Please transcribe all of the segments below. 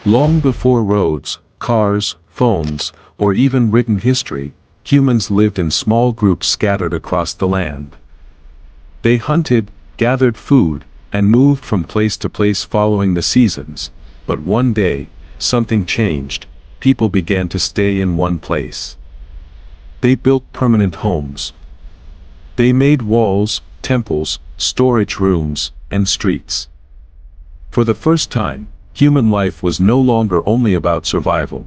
Long before roads, cars, phones, or even written history, humans lived in small groups scattered across the land. They hunted, gathered food, and moved from place to place following the seasons. But one day, something changed. People began to stay in one place. They built permanent homes. They made walls, temples, storage rooms, and streets. For the first time, human life was no longer only about survival.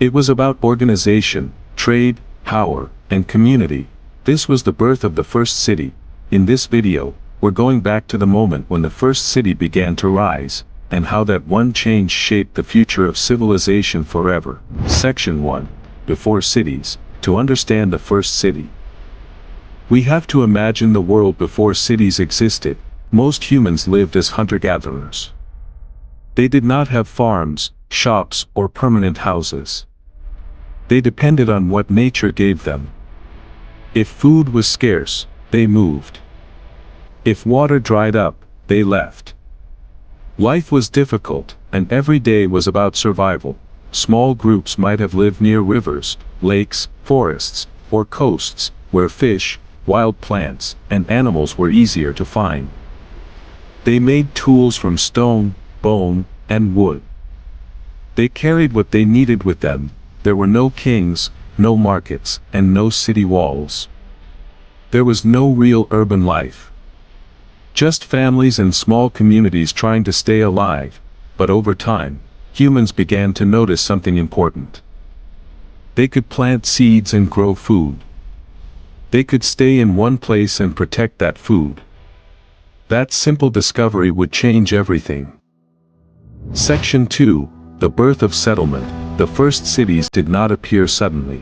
It was about organization, trade, power, and community. This was the birth of the first city. In this video, we're going back to the moment when the first city began to rise, and how that one change shaped the future of civilization forever. Section 1. Before cities. To understand the first city, we have to imagine the world before cities existed. Most humans lived as hunter-gatherers. They did not have farms, shops, or permanent houses. They depended on what nature gave them. If food was scarce, they moved. If water dried up, they left. Life was difficult, and every day was about survival. Small groups might have lived near rivers, lakes, forests, or coasts, where fish, wild plants, and animals were easier to find. They made tools from stone, bone, and wood. They carried what they needed with them. There were no kings, no markets, and no city walls. There was no real urban life. Just families and small communities trying to stay alive. But over time, humans began to notice something important. They could plant seeds and grow food. They could stay in one place and protect that food. That simple discovery would change everything. Section 2. The birth of settlement. The first cities did not appear suddenly.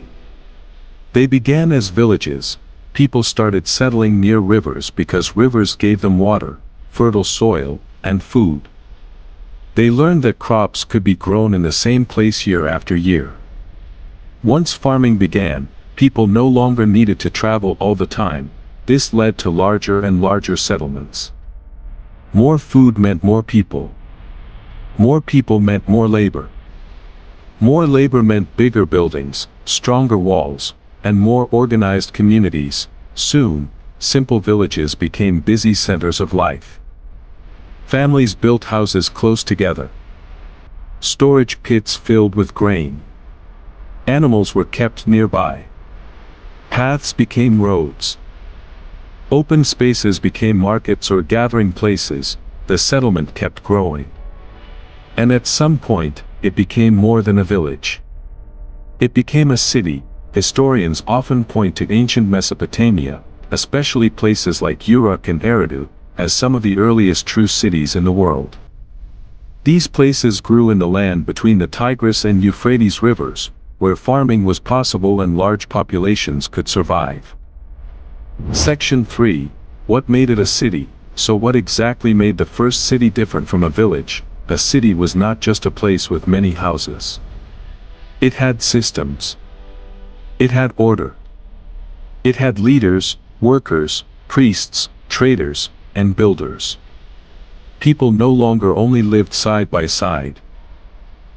They began as villages. People started settling near rivers because rivers gave them water, fertile soil, and food. They learned that crops could be grown in the same place year after year. Once farming began, people no longer needed to travel all the time. This led to larger and larger settlements. More food meant more people. More people meant more labor. More labor meant bigger buildings, stronger walls, and more organized communities. Soon, simple villages became busy centers of life. Families built houses close together. Storage pits filled with grain. Animals were kept nearby. Paths became roads. Open spaces became markets or gathering places. The settlement kept growing. And at some point, it became more than a village. It became a city. Historians often point to ancient Mesopotamia, especially places like Uruk and Eridu, as some of the earliest true cities in the world. These places grew in the land between the Tigris and Euphrates rivers, where farming was possible and large populations could survive. Section 3. What made it a city? So what exactly made the first city different from a village? A city was not just a place with many houses. It had systems. It had order. It had leaders, workers, priests, traders, and builders. People no longer only lived side by side.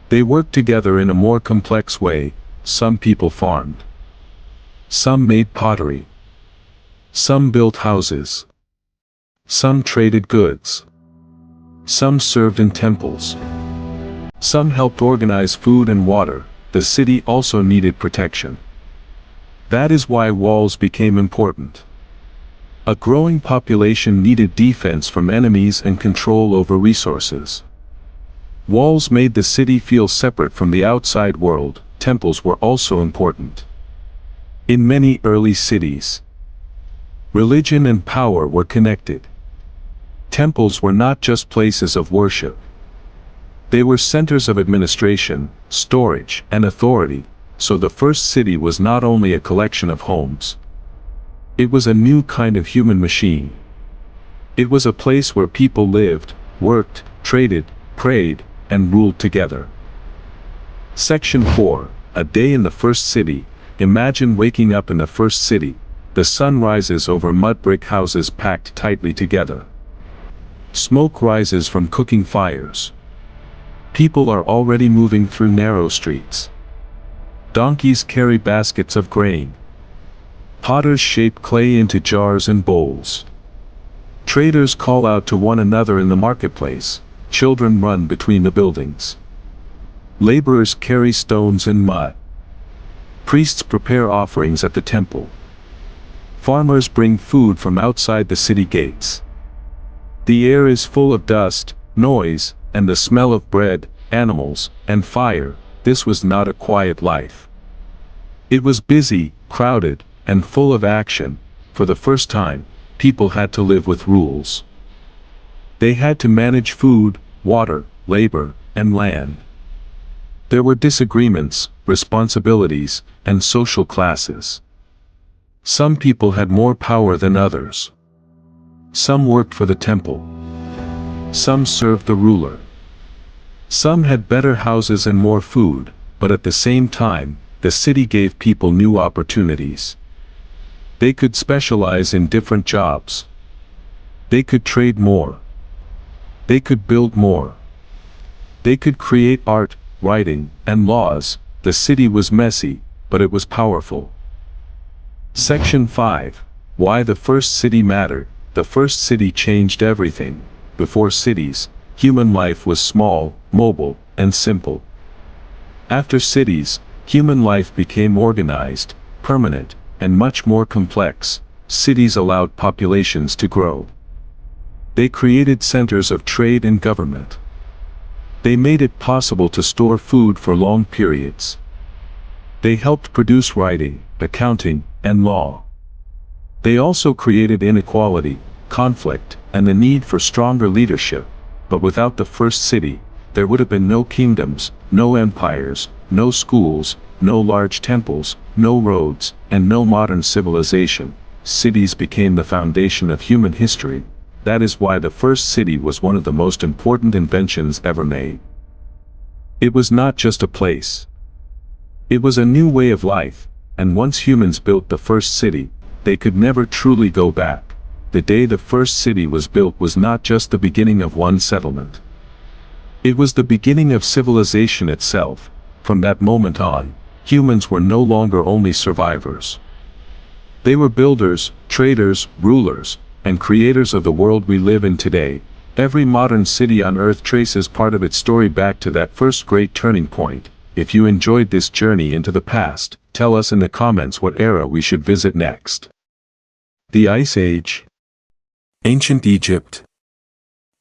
They worked together in a more complex way. Some people farmed. Some made pottery. Some built houses. Some traded goods. Some served in temples. Some helped organize food and water. The city also needed protection. That is why walls became important. A growing population needed defense from enemies and control over resources. Walls made the city feel separate from the outside world. Temples were also important. In many early cities, religion and power were connected. Temples were not just places of worship. They were centers of administration, storage, and authority. So the first city was not only a collection of homes. It was a new kind of human machine. It was a place where people lived, worked, traded, prayed, and ruled together. Section 4. A day in the first city. Imagine waking up in the first city. The sun rises over mud brick houses packed tightly together. Smoke rises from cooking fires. People are already moving through narrow streets. Donkeys carry baskets of grain. Potters shape clay into jars and bowls. Traders call out to one another in the marketplace. Children run between the buildings. Laborers carry stones and mud. Priests prepare offerings at the temple. Farmers bring food from outside the city gates. The air is full of dust, noise, and the smell of bread, animals, and fire. This was not a quiet life. It was busy, crowded, and full of action. For the first time, people had to live with rules. They had to manage food, water, labor, and land. There were disagreements, responsibilities, and social classes. Some people had more power than others. Some worked for the temple. Some served the ruler. Some had better houses and more food, but at the same time, the city gave people new opportunities. They could specialize in different jobs. They could trade more. They could build more. They could create art, writing, and laws. The city was messy, but it was powerful. Section 5. Why the first city mattered. The first city changed everything. Before cities, human life was small, mobile, and simple. After cities, human life became organized, permanent, and much more complex. Cities allowed populations to grow. They created centers of trade and government. They made it possible to store food for long periods. They helped produce writing, accounting, and law. They also created inequality, conflict, and the need for stronger leadership. But without the first city, there would have been no kingdoms, no empires, no schools, no large temples, no roads, and no modern civilization. Cities became the foundation of human history. That is why the first city was one of the most important inventions ever made. It was not just a place. It was a new way of life, and once humans built the first city, they could never truly go back. The day the first city was built was not just the beginning of one settlement. It was the beginning of civilization itself. From that moment on, humans were no longer only survivors. They were builders, traders, rulers, and creators of the world we live in today. Every modern city on Earth traces part of its story back to that first great turning point. If you enjoyed this journey into the past, tell us in the comments what era we should visit next. The Ice Age, Ancient Egypt,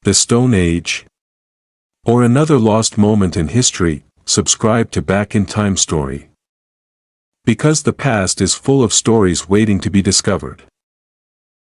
the Stone Age, or another lost moment in history. Subscribe to Back in Time Story. Because the past is full of stories waiting to be discovered.